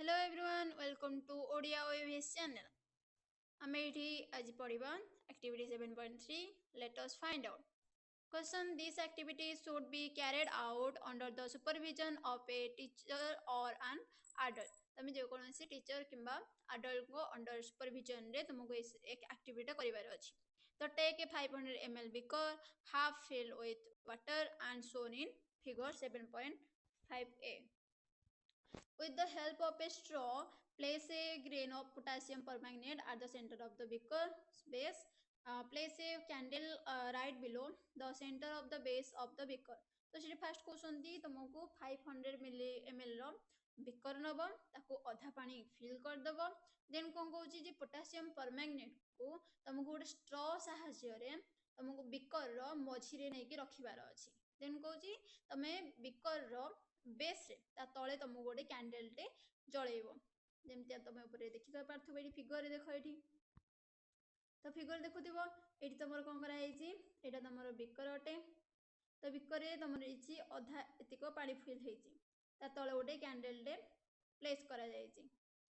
Hello everyone, welcome to Odia channel. ଆମେ ଏଠି ଆଜି ପଢିବା activity 7.3. Let us find out. Question: These activities should be carried out under the supervision of a teacher or an adult. तमे जे कोनोसी teacher किंबा adult को under supervision रे तुमको एक activity करिवार अछि. So take a 500 ml beaker, half filled with water and shown in figure 7.5a. With the help of a straw, place a grain of potassium permanganate at the center of the beaker base. Place a candle right below the center of the base of the beaker. तो सेठी fast कहउछंती तुमको 500 ml रो beaker नबो ताको आधा पानी fill कर दबो then कोन कहउची जे potassium permanganate को तुमको गोटे स्ट्रॉ सहायता रे तुमको beaker रो मझी रे नै कि रखिबार अछि देन कहउची तमे beaker रो बेस रे ता तळे तुमको गोटे कैंडल टे जळेइबो जेमति तमे ऊपर देखि पारथबो एठी फिगर रे देखो एठी तो फिगर देखुथिबो एठी तमरो कोन करा हेची एटा तमरो बिकर अटे तो बिकर रे तमरो इची आधा एतिको पानी फिल हेची ता तळे गोटे कैंडल टे प्लेस करा जायची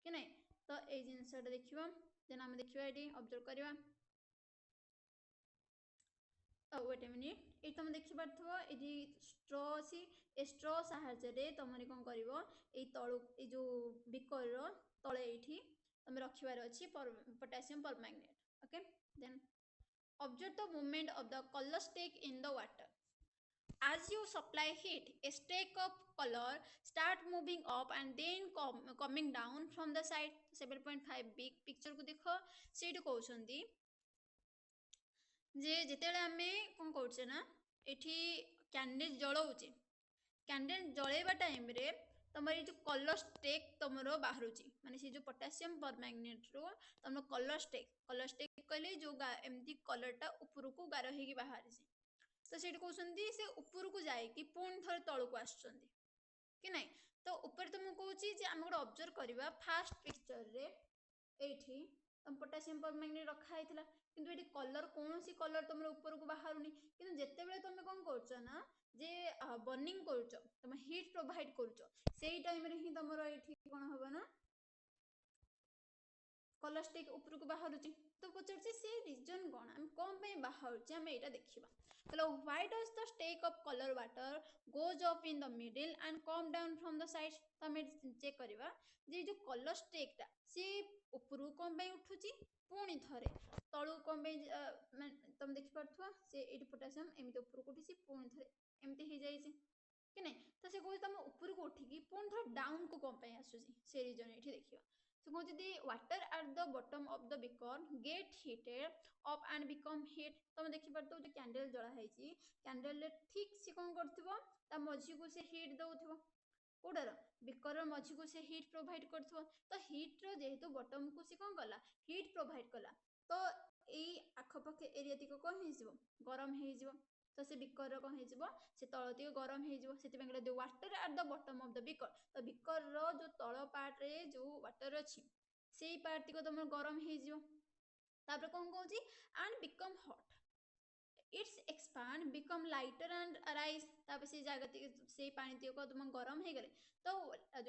कि नै तो ए जिंसटा देखिबो देन हम देखिबा एठी ऑब्जर्व करबा वेट ए मिनिट ये तुम देखि पारथबो एजी स्ट्रॉ अछि ए स्ट्रॉ सहायता रे तमरे कोन करबो ए तळु ए जो बिकर रो तळे एठी तमे रखिबार अछि potassium permanganate okay then observe the movement of the colour stick in the water as you supply heat a streak of color start moving up and then coming down from the side 7.5 big picture को देखो सेठी कहउछंती जे जेतेले आमे कोन करछे ना एठी candle जळौचे candle जळेबा time रे तमरे जो colour stake तमरो बाहरुची माने से जो पोटेशियम परमैंगनेट रो तमरो कलर स्टेक कहले जो एमती कलर टा ऊपर को गार हेगी बाहर तो सेठी कहउछंती से ऊपर को जाय कि पूर्ण थर तळ को आछंती कि नै तो ऊपर तुम कहउची जे हम गोटे ऑब्जर्व करबा फर्स्ट पिक्चर रे एठी तम पोटेशियम परमैंगनेट रखा हैतला किंतु एठी कलर कोनोसी कलर तुमरो ऊपर को बाहरुनी किंतु जत्ते बेले तुम कोन करछो ना जे बर्निंग करछो तुम हीट प्रोवाइड करछो सेही टाइम रे ही तुमरो एठी कोन होबो ना कलर स्टिक ऊपर को बाहरुची तो पचरछि से रीजन कोन हम कोन पे बाहरुची हम एटा देखिबा तो why does the streak of color water goes up in the middle and come down from the sides तो हम चेक करबा जे जो कलर स्टिक ता से ऊपर कोन पे उठुची पुणी थरे तळु कोन पे तुम देखि परथवा से एटी पोटेशियम एमिते ऊपर को उठिसी पुणी थरे एमिते हे जाईसी कि नै तो से कोइ तुम ऊपर को उठी कि पुणी थरे डाउन को कोन पे आसुची से रीजन एठी देखिबा so कहउची the water at the bottom of the beaker get heated up and become heat तुम देखि परतो जे कैंडल जळा हैची कैंडल ले ठीक से कोन करथबो ता मझी को से हीट दउथबो कोडर बिकर मझी को से हीट प्रोवाइड करथबो तो हीट रो जेहेतु बॉटम को से कोन कला हीट प्रोवाइड कला तो एई आखपखे एरिया तिको कोन हेजिवो गरम हेजिवो तो से बिकर रो कोन हेजिवो से तळतिको गरम हेजिवो सेति बेंगले the water at the bottom of the beaker तो बिकर रो जो तळ पार्ट रे जो वाटर अछि सेई पार्ट तिको तुम गरम हेजिवो तापर कोन कहउची and become hot it's expand become lighter and arise तापर से जागा से पानी तिको तुम गरम हे गले तो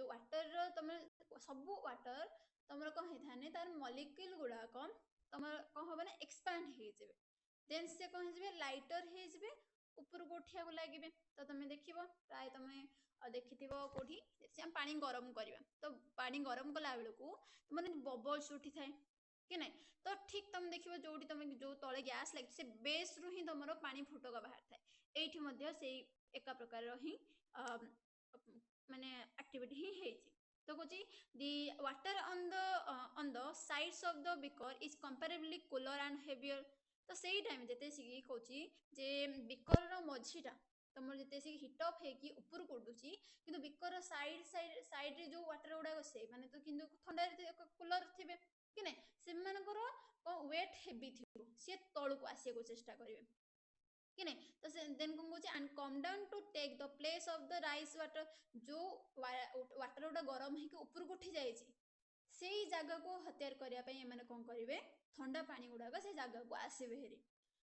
जो वाटर रो तुम सब वाटर तुमर कोन हे थाने तार मॉलिक्यूल गुडा कम तुमर कोन होबे ना एक्सपैंड हे जेबे देन से कोन हे जेबे लाइटर हे जेबे ऊपर को उठिया को लागिबे तो तुम देखिबो प्राय तुम देखिथिबो कोठी से हम पानी गरम करबा तो पानी गरम कला बेल को तुमने बबल्स उठी थाए कि नै तो ठीक तुम देखिबो जोटी तुम जो तळे गैस लाग से बेस रु ही तुमरो पानी फुटका बाहर थाए एठी मध्ये सेही एका प्रकार रो ही माने एक्टिविटी ही हेची तो Kochi the water on the sides of the beaker is comparably cooler and heavier तो सेही टाइम जते सिगी कोची जे बिकर रो मझीटा तमर जते सिगी हीट अप हे कि ऊपर को उडुची किंतु बिकर रो साइड रे जो वाटर उडा से माने तो किंतु ठंडा रे कूलर थिबे कि नै से मानकर को वेट हेवी थिबो से तळु को आसे को चेष्टा करिवे कि नै तो से देन कोन कहउची and come down to take the place of the rise water जो वाटर उडा गरम हे कि ऊपर को उठी जाईची सेही जागा को हत्यार करिया पई एमाने कोन करिवे ठंडा पानी उडा से जागा को आसीबे हेरी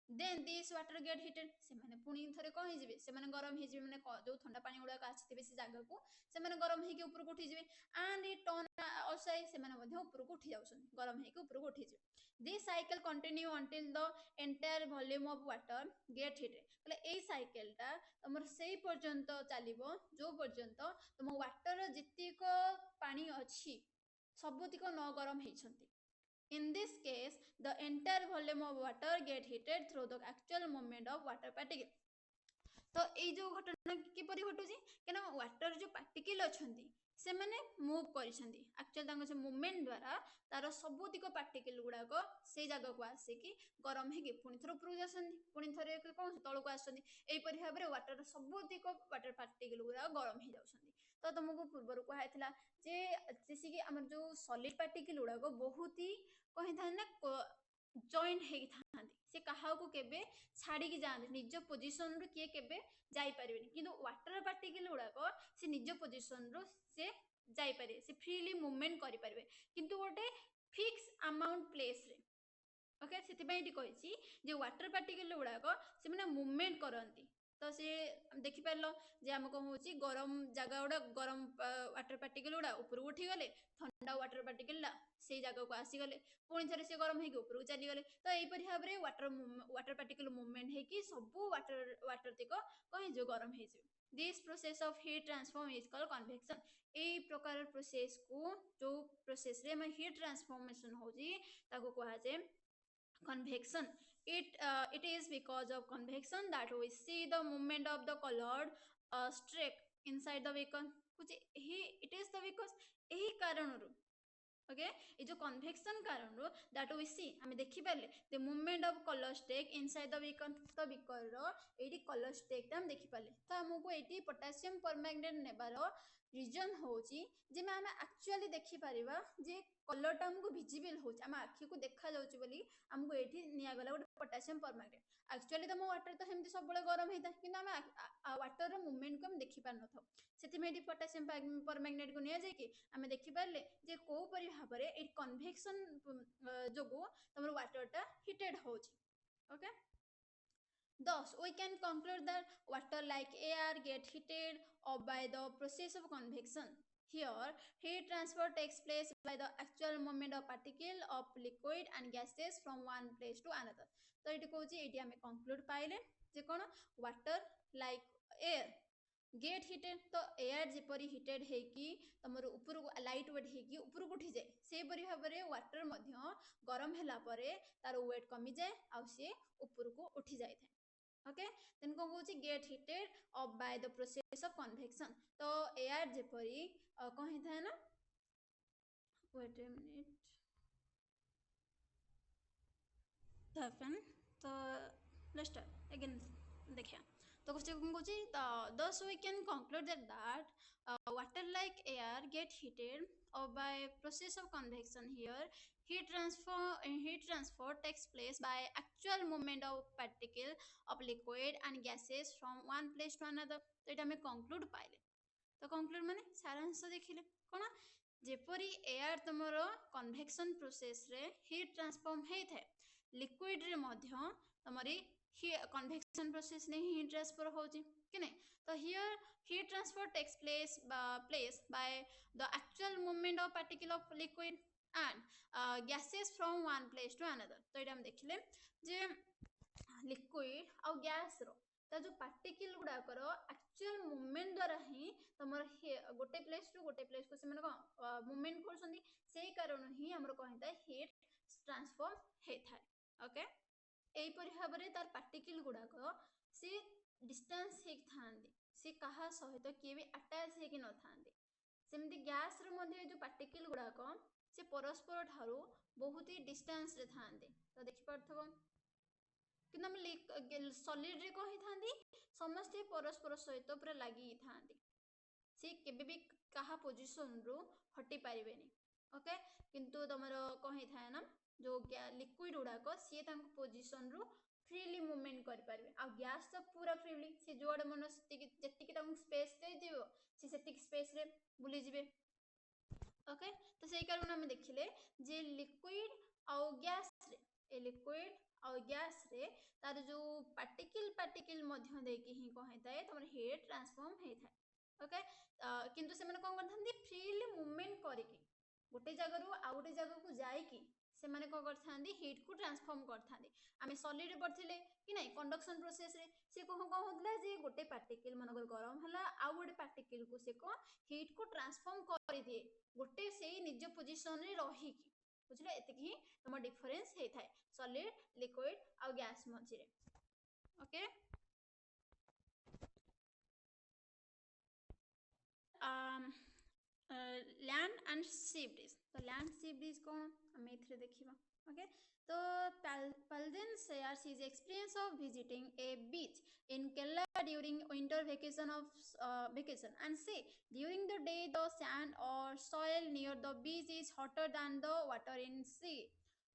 then this water get heated ସେମାନେ ପୁଣି ଥରେ କଣ ହେଇଯିବେ ସେମାନେ ଗରମ ହେଇଯିବେ ମାନେ ଯୋଉ ଥଣ୍ଡା ପାଣି ଗୁଡାକ ଆସିଥିବେ ସେ ଜାଗାକୁ ସେମାନେ ଗରମ ହେଇକି ଉପରକୁ ଉଠିଯିବେ and it turn also ସେମାନେ ମଧ୍ୟ ଉପରକୁ ଉଠି ଯାଉଛନ୍ତି ଗରମ ହେଇକି ଉପରକୁ ଉଠିଯିବେ this cycle continue until the entire volume of water get heated એટલે ଏଇ ସାଇକେଲ ଟା ତମର ସେଇ ପର୍ଯ୍ୟନ୍ତ ଚାଲିବ ଯୋଉ ପର୍ଯ୍ୟନ୍ତ ତମ ୱାଟର ଯେତିକ ପାଣି ଅଛି ସବୁତିକ ନ ଗରମ ହେଇଛନ୍ତି in this case the entire volume of water get heated through the actual movement of water particle तो ଏଇ ଯୋଉ ଘଟଣା କିପରି ଘଟୁଛି କାରଣ ୱାଟର ଯୋଉ ପାର୍ଟିକଲ ଅଛନ୍ତି ସେମାନେ ମୁଭ କରିଛନ୍ତି ଆକ୍ଚୁଆଲି ତାଙ୍କ ସେ ମୁଭମେଣ୍ଟ ଦ୍ୱାରା ତାର ସବୁତିକ ପାର୍ଟିକଲ ଗୁଡାକ ସେଇ ଜାଗାକୁ ଆସିକି ଗରମ ହେଇକି ପୁଣି ଥରେ ଉପରକୁ ଯାଉଛନ୍ତି ପୁଣି ଥରେ କଣ ତଳକୁ ଆସୁଛନ୍ତି ଏଇପରି ଭାବରେ ୱାଟର ସବୁତିକ ୱାଟର ପାର୍ଟିକଲ ଗୁଡାକ ଗରମ ହେଇଯାଉଛନ୍ତି ତ ତମକୁ ପୂର୍ବରୁ କୁହାଯାଇଥିଲା ଯେ ଯେସିକି ଆମର ଯୋଉ ସଲିଡ ପାର୍ଟିକଲ ଗୁଡାକ ବହୁତ ହି କହିଥାନ୍ତି ନା ଜଏଣ୍ଟ ହେଇଥାନ୍ତି ସେ କାହାକୁ କେବେ ଛାଡ଼ିକି ଯାଆନ୍ତି ନିଜ ପୋଜିସନରୁ କିଏ କେବେ ଯାଇପାରିବେନି କିନ୍ତୁ ୱାଟର ପାର୍ଟିକଲ ଗୁଡାକ ସେ ନିଜ ପୋଜିସନରୁ ସେ ଯାଇପାରିବେ ସେ ଫ୍ରିଲି ମୁଭମେଣ୍ଟ କରିପାରିବେ କିନ୍ତୁ ଗୋଟେ ଫିକ୍ସ ଆମାଉଣ୍ଟ ପ୍ଲେସରେ ଓକେ ସେଥିପାଇଁ ଏଠି କହିଛି ଯେ ୱାଟର ପାର୍ଟିକଲ ଗୁଡାକ ସେମାନେ ମୁଭମେଣ୍ଟ କରନ୍ତି ତ ସେ ଦେଖିପାରିଲ ଯେ ଆମେ କଣ ହଉଛି ଗରମ ଜାଗା ଗୁଡା ଗରମ ୱାଟର ପାର୍ଟିକଲ ଗୁଡା ଉପରକୁ ଉଠିଗଲେ ଥଣ୍ଡା ୱାଟର ପାର୍ଟିକଲ ସେଇ ଜାଗାକୁ ଆସିଗଲେ ପୁଣି ଥରେ ସେ ଗରମ ହେଇକି ଉପରକୁ ଚାଲିଗଲେ ତ ଏଇପରି ଭାବରେ ୱାଟର ପାର୍ଟିକଲ ମୁଭମେଣ୍ଟ ହେଇକି ସବୁ ୱାଟର ତିକ କଣ ହେଇଯିବ ଗରମ ହେଇଯିବ this process of heat transform is called convection ଏଇ ପ୍ରକାର ପ୍ରୋସେସ କୁ ଯୋଉ ପ୍ରୋସେସ ରେ ଆମେ heat transformation ହଉଛି ତାକୁ କୁହାଯାଏ convection it is because of convection that we see the movement of the colored streak inside the beacon it is the because एही कारणରୁ ओके ये जो कन्वेक्शन कारण दैट वी सी आम देखिपारे the movement of colour streak inside the beaker तो beaker ये colour streak हम देखिपारे तो आमको ये पोटासियम परमैंगनेट नेबार रिजन होची जे आम एक्चुअली देखिपर जे कलरटा आमको भिजिबल हो आखि को देखा जाऊँगी बोली आमको ये निगला गोटे पोटासियम परमैंगनेट एक्चुअली तो मो वाटर तो सेमती सब गरम होता है कि आम वाटर मुवमेंट को देखी पार न था से पोटासियम परमैंगनेट को नि आम देखिपारे जे कोपरी भाव में कन्वेक्शन जो तुम वाटरटा हिटेड हो okay Thus, we can conclude that water like air get heated or by the process of convection. Here, heat transfer takes place by the actual movement of particle of liquid and gases from one place to another. तो ये कहूँ ये आम conclude पाइले जे कौन water like air get heated तो air जेपरी heated हेकी तमर ऊपर लाइट वेट हेकी ऊपर को उठी जाए से परि भाव में वाटर मध्य गरम हैला परे तार वेट कमी जाए आ से ऊपर को उठी जाए ओके देन कौन कहूँ get heated up by the process of convection तो एयर जेपरी कौन होता है ना वेट ए मिनिट तो लेट्स स्टार्ट अगेन देखिए तो क्वेश्चन कौन कहूँ thus we can conclude that water like air get heated or by process of convection here heat transfer takes place by actual movement of particle of liquid and gases from one place to another तो ये हमें conclude पाइले तो conclude माने सारांश देखिले कौन जेपरी एयर तुमर कन्वेक्शन प्रोसेस रे हीट ट्रांसफॉर्म होता है लिक्विड रे मध्य तुमरी कन्वेक्शन प्रोसेस ने हीट ट्रांसफर होची कि नहीं तो here heat transfer takes place by the actual movement of particle of liquid and gases from one place to another तो ये हम देखिले जे लिक्विड और गैस रो ता जो पार्टिकल गुडाकर एक्चुअल मूवमेंट द्वारा ही तमर गोटे प्लेस टू गोटे प्लेस को से मूवमेंट करछंदी सेही कारण ही हमर कहता है हीट ट्रांसफॉर्म होता है ओके एहीपरि भाव में तार पार्टिकल गुड़ाक सी डिस्टेंस सी कहा सहित किए भी अटैच होगी न था सेमती गैस जो पार्टिकल गुड़ाक से परस्पर ठारू बहुत ही डिस्टेंस रे था तो देखिपार कि सॉलिड रे कही था समस्ते परस्पर सहित पूरा लगी था सी केबे भी कहा पोजिशन रु हटि पारिबेनी ओके किंतु तुमर कही था ना जो लिक्विड गुड़ाक सी पोजिशन रु फ्रीली मूवमेंट कर पारे आ गैस तो पूरा फ्रीली सी जोड़े मन जी स्पेस दे दियो सी सेटिक स्पेस रे बुली जिवे ओके तो सही कारण आम देखिले जे लिक्विड आउ गैस रे ए लिक्विड और गैस रे तार जो पार्टिकल मध्य देकी ही कह होता है तुम हीट ट्रांसफॉर्म होता है ओके किंतु से कौन करते फ्रीली मूवमेंट करके गोटे जगह आउ गोटे जगह को जाइकी से माने कौन करते हीट को ट्रांसफॉर्म करते आम सॉलिड पढ़ते कि नहीं कंडक्शन प्रोसेस रे से कौन होता जे गोटे पार्टिकल मनकर गरम है आउ गोटे पार्टिकल को से कौन हीट को ट्रांसफॉर्म कर दिए गोटे से निज पोजिशन रे रहीकी बुझले एतिक ही तुम डिफरेंस होता है सॉलिड लिक्विड आ गैस मझे okay land and sea breeze तो लैंड सी ब्रिज कौन आम ए देखा ओके तो Palden shares his experience of visiting a beach in Kerala during winter vacation and say during the day the sand or soil near the beach is hotter than the water in sea.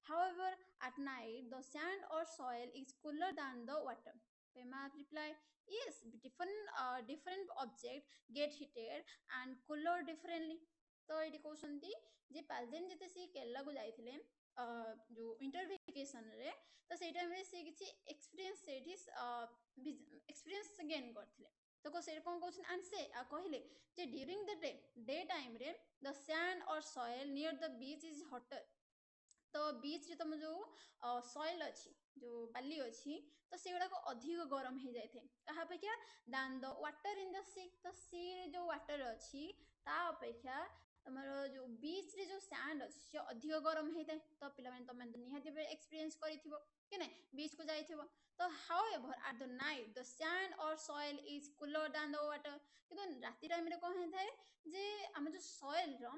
However, at night the sand or soil is cooler than the water. Pema replied, yes, different objects get heated and cooler differently. तो ये कहते जे पालदेन जिते सी केरला को जाइथिले जो winter vacation रे तो से time रे से किछि एक्सपीरियंस सेठी एक्सपीरियंस गेन करथिले तो को से कोन क्वेश्चन आंसर आ कहिले जे ड्यूरिंग द डे टाइम रे the sand or soil near the beach is hotter तो बीच रे तुम जो सॉइल अच्छी जो बाली अच्छी तो से गुडा को अधिक गरम हो जाए कहा अपेक्षा दान the water in the sea तो सी जो वाटर अच्छी ता अपेक्षा तुम जो बीच रे जो सैंड अच्छी से अधिक गरम होता है तो पिला तुम निहाती एक्सपीरियंस करिथिबो कि नहीं बीच को जाइथिबो तो however at the night the sand or soil is cooler than the water किंतु राति टाइम रे कोन होता है जे हम जो सॉइल रो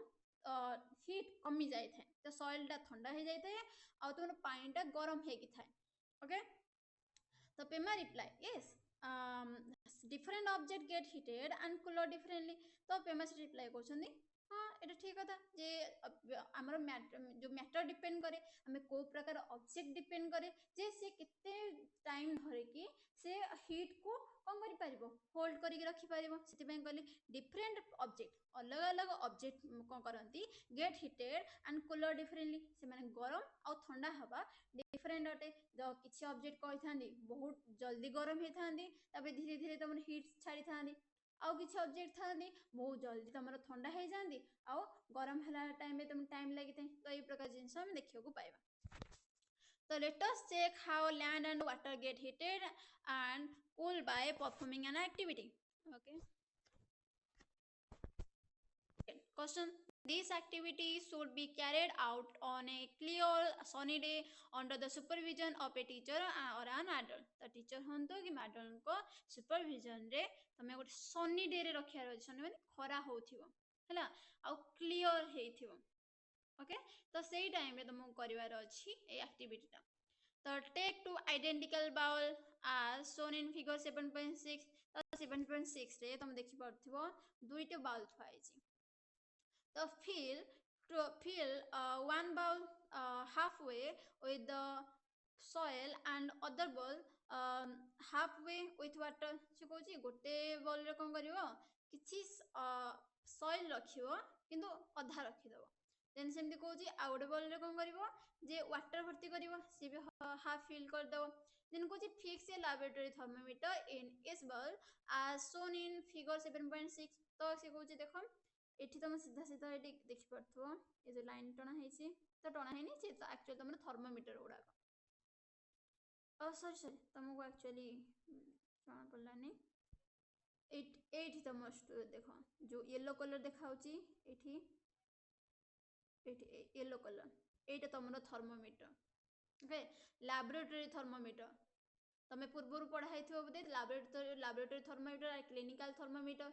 हिट कमी जाए तो सॉइल टा ठंडा हो जाए और तुम पानी टा गरम हो थाए ओके तो Pema reply yes different object gate heated and cooler differently तो पेमा से रिप्लाई कर हाँ ये ठीक कथा जे आमर जो मैटर डिपेंड करे आम को प्रकार ऑब्जेक्ट डिपेंड करे जे से केते टाइम धरे कि से हीट को कौन करि पारिबो होल्ड करिक रखि पारिबो सेति पय कहली डिफरेंट ऑब्जेक्ट अलग अलग ऑब्जेक्ट कौन करंती get heated and cooler differently से माने गरम आ ठंडा हवा डिफरेंट अटे जो किछि ऑब्जेक्ट कहि थांदी बहुत जल्दी गरम हे थांदी तबे धीरे धीरे तुम हीट छाड़ी थांदी आउ किछि ऑब्जेक्ट थांदी बहुत जल्दी तुम ठंडा हे जांदी आउ गरम हला टाइम में तुम टाइम लागि थे तो ये प्रकार जिंस हम देखियो को पाइबा So let us check how land and water get heated and cooled by performing an activity. Okay. Question. This activity should be carried out on a clear sunny day under the supervision of a teacher or an adult. The teacher हंतो कि madam को supervision रे तमे गोटे sunny day रे रखियार अछि sunny माने खरा होथिबो हैला आ क्लियर हेथिबो ओके तो सही टाइम रे तुमको करिवार अछि ए एक्टिविटी टा तो take two identical bowl as shown in figure 7.6 तो 7.6 रे तुम देखि परथिबो दुईटा बाउल थुआइछि तो fill one bowl halfway with the soil and other bowl halfway with water से कहूची गोटे bowl रे कोन करिवो किछि soil रखिवो किंतु अधा रखिदबो देन सेमती कहूची आ गोटे bowl रे कोन करिवो जे वाटर भर्ती करिवो से भी हाफ फिल कर दो देन कहूची fix a laboratory thermometer in इस bowl as shown in figure 7.6 तो से कहूची देखो एठी तुम सीधा सीधा एठी देखि परथो ए जो लाइन टणा हेछि तो टणा हेनी से तो एक्चुअली तुम थर्मोमीटर उडा सॉरी तुमको एक्चुअली जଣା पड़लानी एठी तुम देखो जो येलो कलर देखाउची एठी एठी येलो कलर एटा तुमरो थर्मोमीटर ओके लैबोरेटरी थर्मोमीटर तमे पूर्वरु पढ़ा हेथिबो बदे लैबोरेटरी थर्मोमीटर आ क्लिनिकल थर्मोमीटर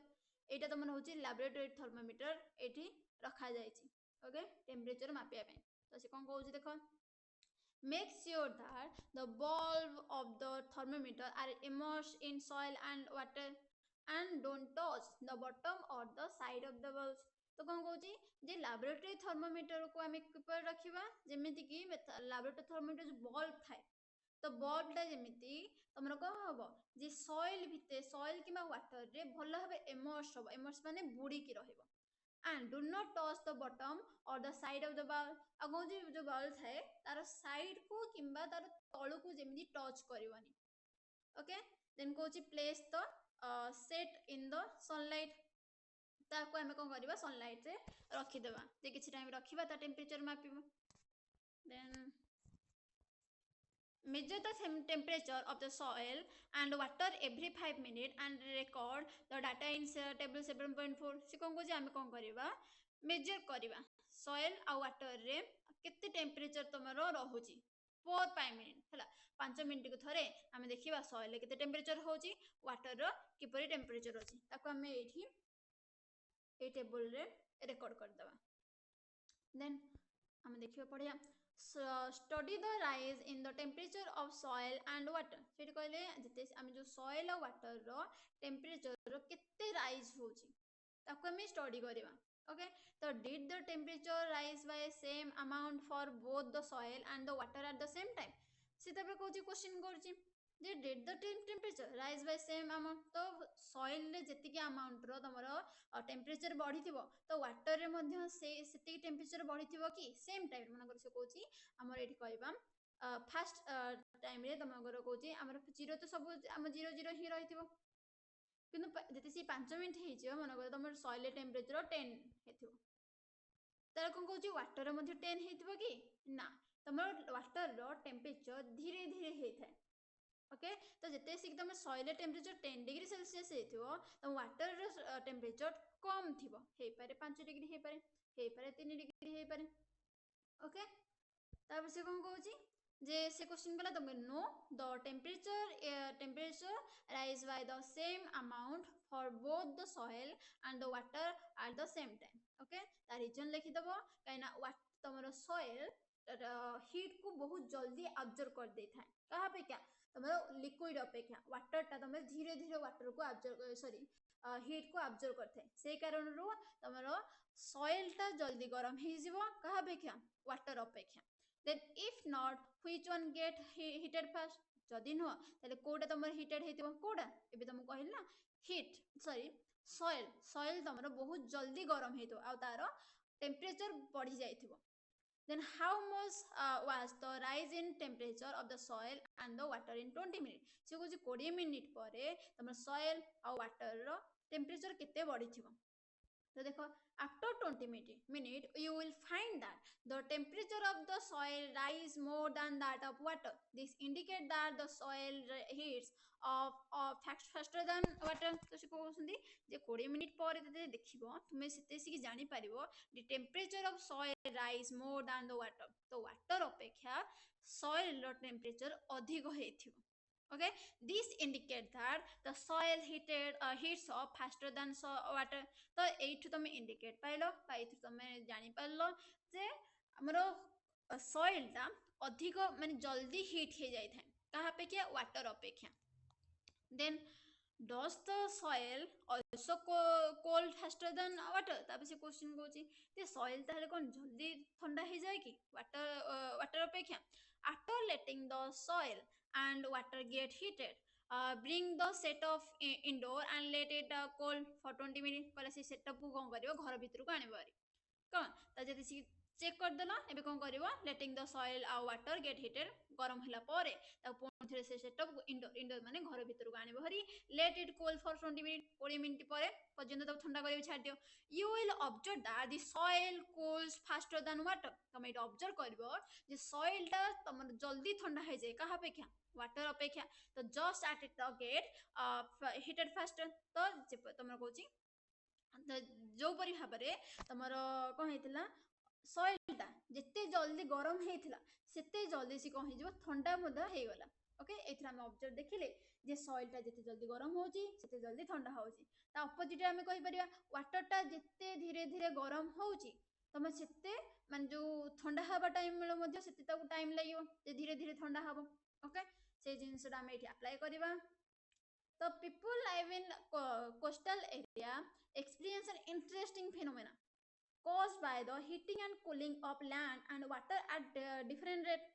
एटा तुम होची लैबोरेटरी थर्मोमीटर एठी रखा जायछि ओके टेम्परेचर मापिया पे तो से कोन कहउछि देखो make sure that the bulb of the thermometer are immersed in soil and water and don't touch the bottom or the side of the bulb तो कौन कहउछि जे लैबोरेटरी थर्मोमीटर को हमें किपर रखिबा जेमिति कि लैबोरेटरी थर्मोमीटर जो बल्ब थाए तो बल्ब टा जेमिति तमरो को हबो जे सॉइल भिते सॉइल किबा वाटर रे भलो हबे इमर्स हबो इमर्स माने बुडी की रहइबो and do not touch the bottom or the side of the bowl. ଆଉ କହୁଛି जो bowl ଥାଏ तार side को किंबा तार तळु को जेमिति touch करिवनी. Okay, then कहुची place the set in the sunlight. ताको हमें कौन करिवा sunlight रे रखी देबा. जे किछि टाइम रखिबा ता temperature मापिबो. Then measure the temperature of the soil and water every 5 minutes and record the data in table 7.4. से कौन को आम कौन करवा मेजर करवा soil आ water रे केते टेम्परेचर तमरो रहुची पर 5 मिनिट हला 5 मिनिट को थरे आम देखिबा soil रे केते टेम्परेचर होची water रो किपरि टेम्परेचर होची ताको हम एठी ए टेबल रे रिकॉर्ड कर दबा. देन हम देखिबा पढ़िया study the rise in the temperature of soil and water. सेठी कहले जते हम जो soil और water रो टेम्परेचर रो केते राइज होची ताको हम स्टडी करबा. Okay, so did the temperature rise by same amount for both the soil and the water at the same time? से तबे कोची क्वेश्चन करची जे did the temperature rise by same amount. तो soil रे जति के amount रो तमरो temperature बढ़ी थिबो तो वाटर रे मध्ये से सेति टेम्परेचर बढ़ी थिबो कि सेम टाइम मन कर से कोची हमर एठी कहबा फर्स्ट टाइम रे तमगर कोची हमर 0 तो सब हम 0 ही रही थिबो किंतु जति से 5 मिनिट हे जियो मन कर तमर soil टेम्परेचर 10 हेथिबो तार कोन कोची वाटर रे मध्ये 10 हेथिबो कि ना तमर वाटर रो टेम्परेचर धीरे धीरे हे थाए. ओके, तो जते से तुम soil टेम्परेचर 10 डिग्री सेल्सियस हेथिबो तो वाटर रो टेम्परेचर कम थिबो हे पारे 5 डिग्री हे पारे 3 डिग्री हे पारे. ओके, तापर से कोन कहूची जे से क्वेश्चन कला तुम know the temperature rise by the same amount for both the soil and the water at the same time. Okay, ता रीजन लिखि दबो काइना तमरो soil हीट को बहुत जल्दी अब्जॉर्ब कर दे थाए कहा पे क्या तमरो लिक्विड अपेक्षा वाटर ता तमे धीरे धीरे वाटर को अब्जॉर्ब सॉरी हीट को अब्जॉर्ब करथे से कारण रो तमरो soil ता जल्दी गरम हे जिवो कहा अपेक्षा वाटर अपेक्षा. then if not which one get heated first जदी न तले कोडा तमर हीटेड हेतिबो कोडा एबे तुम कहल ना हीट सॉरी soil तमरो बहुत जल्दी गरम हेतो आ तारो टेम्परेचर बढ़ी जाइथिबो. then how much was the rise in temperature of the soil and the water in 20 minutes. से को 20 मिनिट परे तमर soil आ water रो टेम्परेचर केते बढ़ी थिबो. तो देखो after 20 minutes you will find that the temperature of the soil rise more than that of water. This indicate that the soil heats of faster than water. तो से कहउसंदी जे 20 minute परे तते देखिबो तुमे सेते सिकी जानि पारिबो the temperature of soil rise more than the water. तो water अपेक्षा soil रो टेम्परेचर अधिक हेथिबो. Okay, this indicate that the soil heats up faster than water. तो एठु तमे इंडिकेट पाइलो पाइथु तमे जानि पाइलो जे हमरो soil ता अधिक माने जल्दी हीट हे जाय थाए कहा अपेक्षा वाटर अपेक्षा. then does the soil also cold faster than water. ताबे से क्वेश्चन कोची ते soil ताले कोन जल्दी ठंडा हे जाय कि वाटर अपेक्षा. after letting the soil and water get heated bring the set of indoor and let it cool for 20 minutes. कहला से सेटअप को कोन करिवो घर भीतर को आने बारी कोन ता जदी सी चेक कर देला एबे कोन करिवो letting the soil and water get heated गरम होला परे ता पुन थरे से सेटअप इंडोर माने घर भीतर को आने भरी let it cool for 20 minutes 20 minute परे पर्यंत तब ठंडा करिवो छाड़ दियो. you will observe that the soil cools faster than water. तमे इट ऑब्जर्व करिवो जे soil ता तमर जल्दी ठंडा हे जाय कहा अपेक्षा वाटर अपेक्षा. तो just at it get heated faster. तो तमर कहूची जो परि भाबरे तमर कोन हेतिला soil ता जत्ते जल्दी गरम हेतिला सेते जल्दी से कोन हे जो ठंडा मध हे गला. ओके, एथरा हम ऑब्जर्व देखिले जे soil ता जत्ते जल्दी गरम होची सेते जल्दी ठंडा होची. ता ऑपोजिट हमें कहि परिया वाटर ता जत्ते धीरे धीरे गरम होची तमे सेते मान जो ठंडा हवा टाइम मिलो मध्ये सेते ताको टाइम लागियो जे धीरे धीरे ठंडा हबो. ओके, से जिनसडा हम एठी अप्लाई करिबा. तो people live in coastal area experience an interesting phenomena caused by the heating and cooling of land and water at different rate.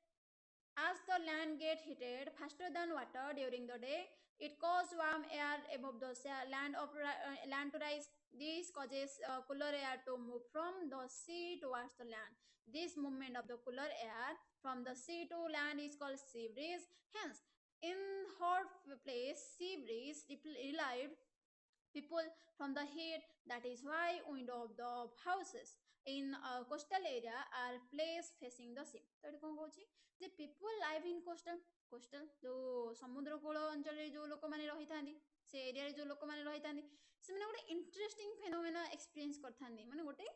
As the land get heated faster than water during the day, it causes warm air above the land to rise. This causes cooler air to move from the sea towards the land. This movement of the cooler air from the sea to land is called sea breeze. Hence, in hot place, sea breeze relieved people from the heat. That is why window of the houses in coastal area are placed facing the sea. तो कौन कहूँ जे people live in coastal जो समुद्र cool अंचल जो लोक मैंने रही था से एरिया जो लोक मैंने रही था से मैंने गोटे इंटरेस्टिंग फेनोमेना एक्सपीरियंस करता माने गोटे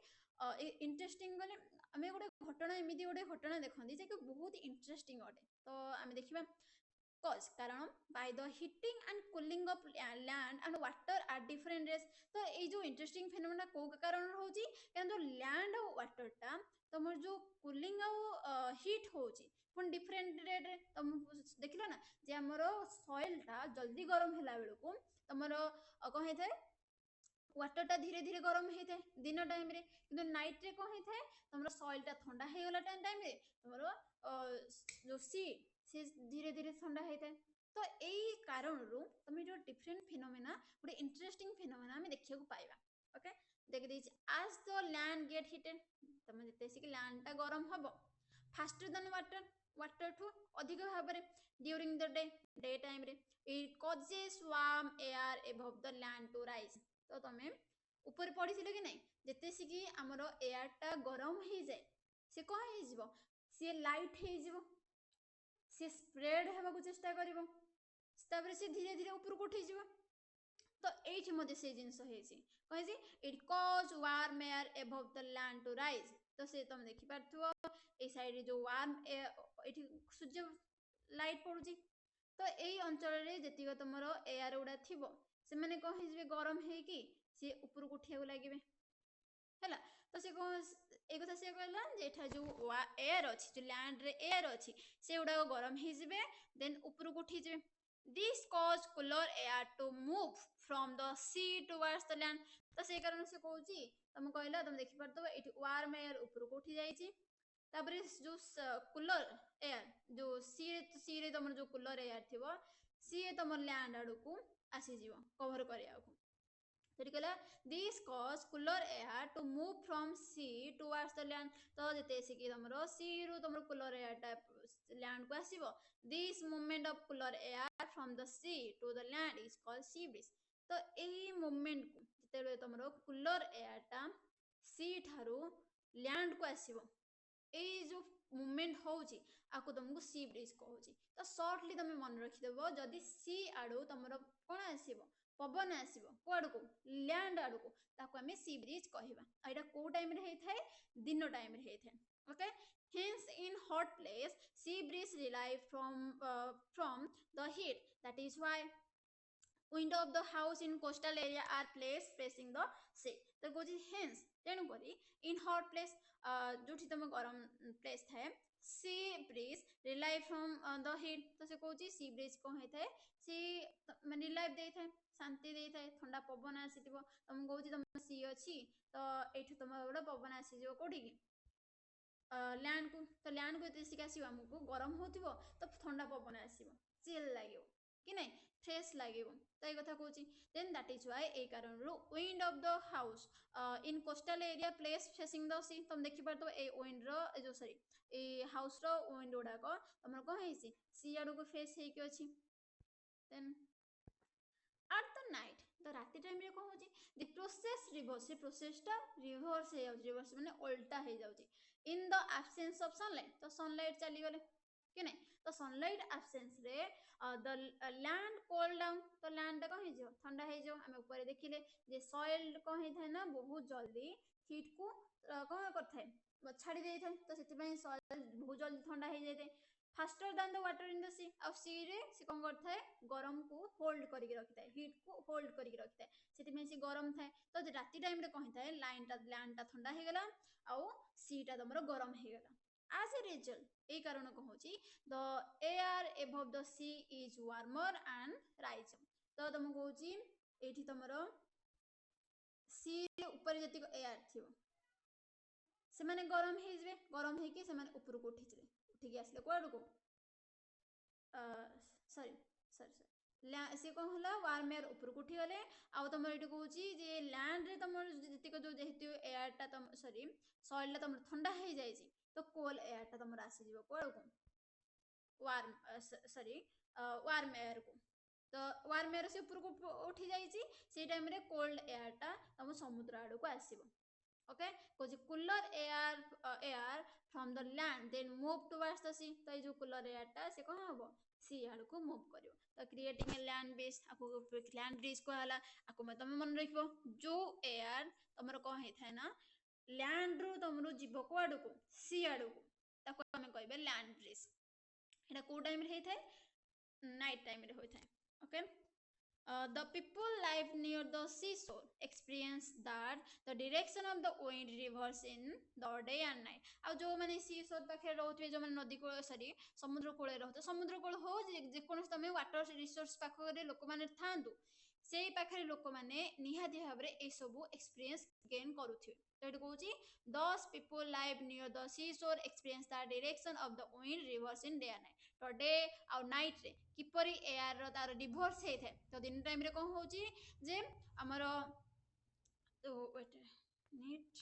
इंटरेस्टिंग गले आम गोटे घटना एमती गोटे घटना देखते जे बहुत इंटरेस्टिंग अटे तो आम देखा cause karanam by the heating and cooling of land and water at different rates तो ये जो इंटरेस्टिंग फेनोमेना को कारण होची कारण जो लैंड और वाटर टा तमर जो कूलिंग और हीट होची पुन डिफरेंट रेट रे तम देखिलो ना जे हमर सॉइल टा जल्दी गरम होला बेल को तमर कौन हेथे वाटर टा धीरे धीरे गरम होता है दिन टाइम रे किंतु नाइट रे कौन होता है तुम सॉइल टा ठंडा हो गला टाइम रे तुम जो सी से धीरे धीरे ठंडा होता है तो यही कारण रु तुम जो डिफरेंट फिनोमेना गोटे इंटरेस्टिंग फिनोमेना हमें देखिए पाइबा ओके देख दीजिए आज द लैंड गेट हिटेड तुम जैसे लैंड टा गरम हम फास्टर देन वाटर वाटर ठू अधिक भाव में ड्यूरिंग द डे टाइम रे it causes warm air above the land to rise तो तुम ऊपर पढ़ी कि नहीं जिते सिकी आमर एयर टा गरम हो जाए सी कौन हो सी लाइट हो सी स्प्रेड होगा चेष्टा कर सी धीरे धीरे ऊपर को उठी तो ये मत से जिनस कहे it cause warm air above the land to rise तो से तुम देखी पार्थ ए साइड जो वार्म एयर सूर्य लाइट पड़ुची तो यही अंचल जी तुम एयर गुड़ा थी से मैंने कौन हो गरम होगी सी ऊपर को उठा लगे है तो से कौन एक कथा सी कहला जे जो एयर अच्छी जो लैंड रे एयर अच्छी से गुड़ा गरम हो देन ऊपर को उठी जाए this cause cooler air to move from the sea towards the land तो से कारण से कहूँ तुम कहला तुम देखी पार्थ ये वार्म एयर ऊपर को उठी जाइए तापर जो कूलर एयर जो सी रे तुम जो कूलर एयर थी सी तुम लैंड आड़ को आसीज कवर करने तो कहला this cause cooler air to move from sea towards the land तो जते से कि तुम सी रु तुम कूलर एयर टा लैंड को आसीबो this movement of cooler air from the sea to the land is called sea breeze तो एही मूवमेंट को जते तुम कूलर एयर टा सी ठारू लैंड को आसीबो ए जो मूवमेंट होची आको तुमको सी ब्रीज कहूची तो शॉर्टली तुम मन रखिदेव जदि सी आड़ू तुम कौन आसीबो पवन आसीबो कुआड़ को लैंड आड़ को ताको हमें सी ब्रीज कहबा एटा को टाइम रे हेथाय दिन टाइम रे हेथाय okay hence in hot place sea breeze rely from the heat that is why window of the house in coastal area are placed facing the sea तो कहूँ hence तेणु करी in hot place जो तुम गरम place थाए sea breeze rely from the heat तो से कहूँ सी ब्रीज कौन होता है सी मैंने रिलाइव दे था शांति दे था ठंडा पवन आसी तुम कहूँ तुम सी अच्छी तो ये तुम गोटे पवन आसीज कौटी की लैंड को तो लैंड को ये आसो आमको गरम हो तो ठंडा पवन आसो चिल लगे कि नहीं फ्रेश लगे तो ये कथा कहूँ then that is why a कारण window of the house in coastal area place facing the sea तुम देखी पार ए विंड रो सॉरी ए हाउस रो विंड गुड़ाक तुम कौन है सी आड़ को फेस होगी अच्छी देन एट द नाइट तो राति टाइम रे कौन होची द प्रोसेस रिवर्स से प्रोसेसटा रिवर्स हो जाउची रिवर्स माने उल्टा हो जाउची in the absence of sunlight तो सनलाइट चली गले कि नहीं तो सनलाइट एब्सेंस रे द लैंड कोल्ड डाउन तो लैंड कौन हो ठंडा हो आम ऊपर देखिले जे सॉइल कौन होता ना बहुत जल्दी हीट को कौन करथाय छाड़ी दे था तो से सॉइल बहुत जल्दी ठंडा हो जाए faster than the water in the sea आ सी रे से कौन करता है गरम को होल्ड करके रखता है हीट को होल्ड करके रखता है से गरम थाए तो राति टाइम रे कौन थाए लैंड टा ठंडा हो गला आउ सी टा तुम गरम हो गला as a result ए कारण कहूँ the air above the sea is warmer and riser तो तुम कहूँ ये तुम सी ऊपर जी एयर थी से माने गरम हो गरम होकर से ऊपर को उठी उठिकी आसले कौड़ को सॉरी सॉरी सी कौन होला वार्म एयर ऊपर उठी गले आउ तुम ये कहूँ जे लैंड रे तुम जीक जो जेहेतु एयरटा तुम सॉरी सॉइल तुम ठंडा हो जाए तो कोल एयरटा तुम आसीज कौन को वार्म सॉरी वार्म एयर को तो वार्म एयर से ऊपर को उठी जाइए से टाइम रे कोल्ड एयरटा तुम समुद्र आड़ को आसब ओके कौन cooler air from the land then move towards the sea तो ये कूलर एयरटा से कौन हम सी आड़ को मूव कर तो क्रिएटिंग ए लैंड ब्रिज आपको लैंड ब्रिज कहला आपको तुम मन रख जो एयर तुम कौन होता है ना लैंड रु तुम जीव कौड़ को सी आड़ को आम कह लैंड ब्रिज এটা কোন টাইমে হইଥାଏ নাইট টাইমে হইଥାଏ ওকে the people live near the seashore experience that the direction of the wind reverse in the day and night ଆଉ जो माने seashore पाखे रहउथबे जो माने नदी को सॉरी समुद्र कूले रहउथ समुद्र कूल हो जे कोनस तमे वाटर रिसोर्स पाखरे लोक माने थांदु सेई पाखरे लोक माने निहाती भाबरे ए सब एक्सपीरियंस गेन करूथिबे तो eight कहूची those people live near the seashore experience the direction of the wind reverse in day and night तो डे आ नाइट रे किपरि एयर रो तार रिवर्स हे थे तो दिन टाइम रे कोन होची जे हमर तो वेट नीट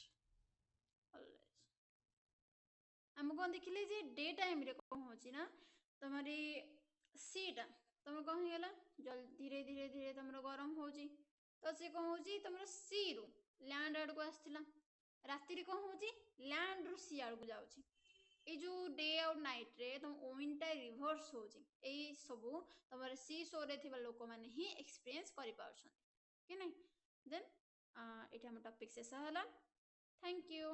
हम कोन देखिले जे डे टाइम रे कोन होची ना तुम्हारी सीटा तुम कौन होगा जल धीरे धीरे धीरे तुम गरम होची तो से कौन होची तुम सी रु लैंड आड़ को आसला राति कौन होची लैंड रु सी आड़ को जाउची ए जो डे और नाइट रे तुम विंडटा रिवर्स होची ए सब तुम सी शोर रे थिबा लोक माने ही एक्सपीरियंस करि पाउछन कि नहीं देन एटा हम टॉपिक शेष होला थैंक यू।